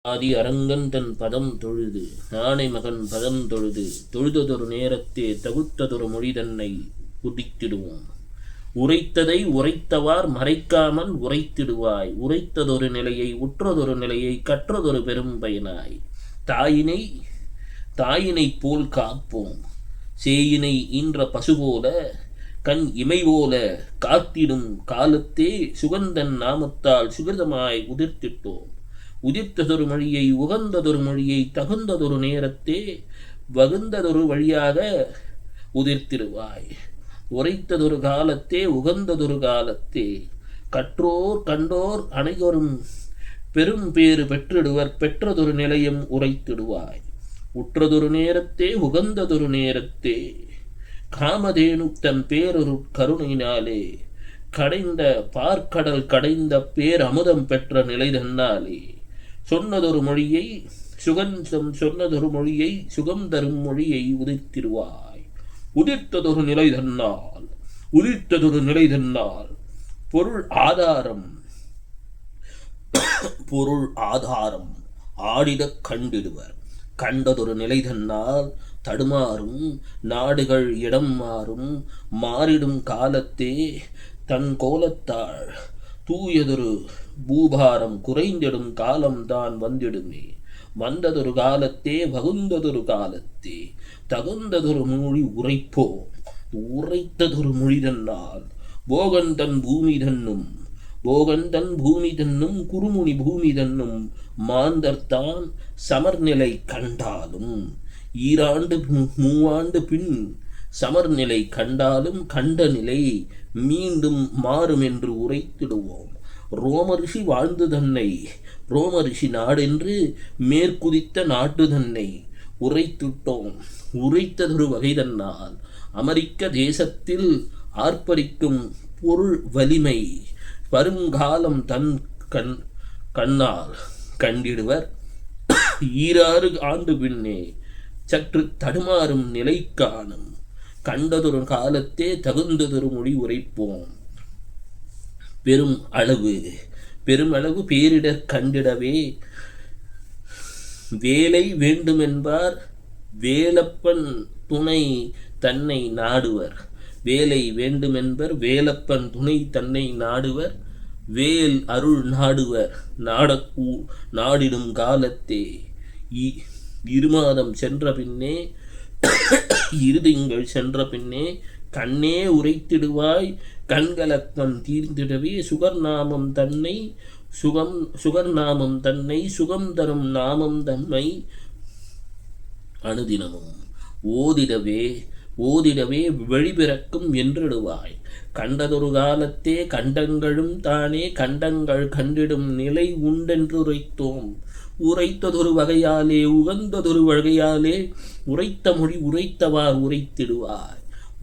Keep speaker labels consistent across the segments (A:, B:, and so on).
A: ஆதி அரங்கன் தன் பதம் தொழுது ஆனை மகன் பதம் தொழுது தொழுததொரு நேரத்தே தகுத்ததொரு மொழி தன்னை உதித்திடுவோம். உரைத்ததை உரைத்தவார் மறைக்காமல் உரைத்திடுவாய். உரைத்ததொரு நிலையை உற்றதொரு நிலையை கற்றதொரு பெரும் பயனாய். தாயினை போல் காப்போம். சேயினை ஈன்ற பசுபோல கண் இமைபோல காத்திடும் காலத்தே சுகந்தன் நாமத்தால் சுகிருதமாய் உதிர்த்திட்டோம். உதிர்த்ததொரு மொழியை உகந்ததொரு மொழியை தகுந்ததொரு நேரத்தே வகுந்ததொரு வழியாக உதிர்த்திடுவாய். உரைத்ததொரு காலத்தே உகந்ததொரு காலத்தே கற்றோர் கண்டோர் அனைவரும் பெரும் பேறு பெற்றிடுவர். பெற்றதொரு நிலையம் உரைத்திடுவாய். உற்றதொரு நேரத்தே உகந்ததொரு நேரத்தே காமதேனு தன் பேரொரு கருணையினாலே கடைந்த பார்க்கடல் கடைந்த பேர் அமுதம் பெற்ற நிலை தன்னாலே சொன்னதொரு மொழியை சொன்னதொரு மொழியை சுகம் தரும் மொழியை உதிர்த்திடுவாய். உதிர்த்ததொரு நிலை தன்னால் உதிர்த்ததொரு நிலை தன்னால் பொருள் ஆதாரம் ஆடிடக் கண்டிடுவர். கண்டதொரு நிலை தன்னால் தடுமாறும் நாடுகள் இடம் மாறிடும் காலத்தே தன் கோலத்தாள் தூயதொரு பூபாரம் குறைந்திடும் காலம்தான் வந்திடுமே. வந்ததொரு காலத்தே வகுந்ததொரு காலத்தே தகுந்ததொரு மொழி உரைப்போம். உரைத்ததொரு மொழி தன்னால் போகந்தன் பூமி தன்னும் குறுமுனி பூமி தன்னும் மாந்தர்தான் சமர்நிலை கண்டாலும் ஈராண்டு மூவாண்டு பின் சமர்நிலை கண்டாலும் கண்ட நிலை மீண்டும் மாறும் என்று உரைத்திடுவோம். ரோமரிஷி வாழ்ந்து தன்னை ரோமரிஷி நாடென்று மேற்குதித்த நாட்டு தன்னை உரைத்திட்டோம். உரைத்ததொரு வகை தன்னால் அமெரிக்க தேசத்தில் ஆர்ப்பரிக்கும் பொருள் வலிமை வருங்காலம் தன் கண்ணால் கண்டிடுவர். 6 ஆண்டு பின்னே சற்று தடுமாறும் நிலை காணும். கண்டதொரு காலத்தே தகுந்ததொரு மொழி உரைப்போம். பெருமளவு பேரிடர் கண்டிடவே வேலை வேண்டுமென்பார் வேலப்பன் துணை தன்னை நாடுவர். வேலை வேண்டுமென்பர் வேலப்பன் துணை தன்னை நாடுவர். வேல் அருள் நாடுவர் நாடிடும் காலத்தே 2 மாதம் சென்ற பின்னே 2 திங்கள் சென்ற பின்னே கண்ணே உரைத்திடுவாய். கண்கலக்கம் தீர்ந்திடவே சுகர்நாமம் தன்னை சுகம் தரும் நாமம் தன்மை அனுதினமும் ஓதிடவே வெளிபிறக்கும் என்றிடுவாய். கண்டதொரு காலத்தே கண்டங்களும் தானே கண்டங்கள் கண்டிடும் நிலை உண்டென்று உரைத்தோம். உரைத்ததொரு வகையாலே உகந்ததொரு வகையாலே உரைத்த மொழி உரைத்தவார் உரைத்திடுவாய்.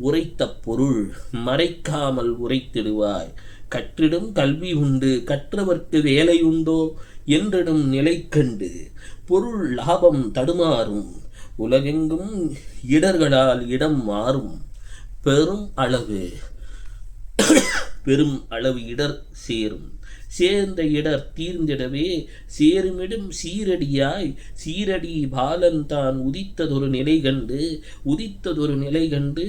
A: உரைத்த பொருள் மறைக்காமல் உரைத்திடுவாய். கற்றிடும் கல்வி உண்டு கற்றவர்க்கு வேலை உண்டோ என்றிடும் நிலை கண்டு பொருள் லாபம் தடுமாறும். உலகெங்கும் இடர்களால் இடம் மாறும். பெரும் அளவு இடர் சேரும். சேர்ந்த இடர் தீர்ந்திடவே சேருமிடும் சீரடி பாலன் தான் உதித்ததொரு நிலை கண்டு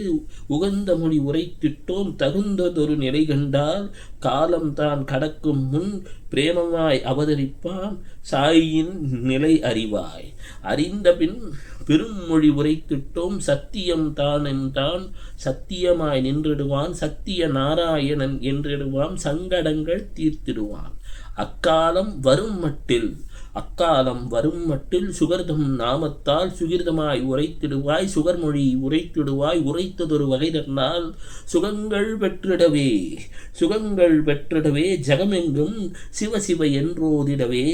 A: உகந்த மொழி உரைத்திட்டோம். தகுந்ததொரு நிலை கண்டால் காலம்தான் கடக்கும் முன் பிரேமமாய் அவதரிப்பான். சாயின் நிலை அறிவாய். அறிந்த பின் பெரும் மொழி உரைத்திட்டோம். சத்தியம் தான் என்றான் சத்தியமாய் நின்றிடுவான். சத்திய நாராயணன் என்றிடுவான். சங்கடங்கள் தீர்த்திடுவான். அக்காலம் வரும் மட்டில் சுகர்தம் நாமத்தால் சுகிர்தமாய் உரைத்திடுவாய். சுகர்மொழி உரைத்திடுவாய். உரைத்ததொரு வகை தன்னால் சுகங்கள் பெற்றிடவே ஜகமெங்கும் சிவசிவ என்றோதிடவே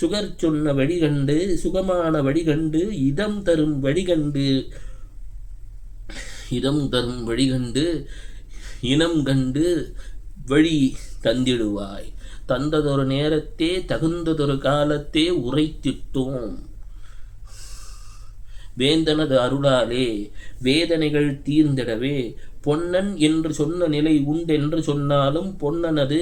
A: சுகர் சொன்ன வழிகண்டு சுகமான வழிகண்டு இதம் தரும் வழிகண்டு இனம் கண்டு வழி தந்திடுவாய். தந்ததொரு நேரத்தே தகுந்ததொரு காலத்தே உரைத்திட்டோம். வேந்தனது அருளாலே வேதனைகள் தீர்ந்திடவே பொன்னன் என்று சொன்ன நிலை உண்டென்று சொன்னாலும் பொன்னனது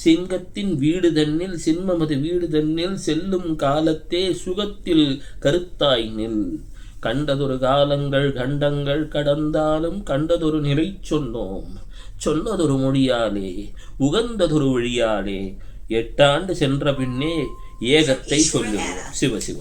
A: சிங்கத்தின் வீடு தன்னில் சிம்மமது வீடு தன்னில் செல்லும் காலத்தே சுகத்தில் கருத்தாய் நில். கண்டதொரு காலங்கள் கண்டங்கள் கடந்தாலும் கண்டதொரு நிலை சொன்னோம் சொன்னதொரு மொழியாலே உகந்ததொரு வழியாலே 8 ஆண்டு சென்ற பின்னே ஏகத்தை சொல்லுவோம். சிவசிவ.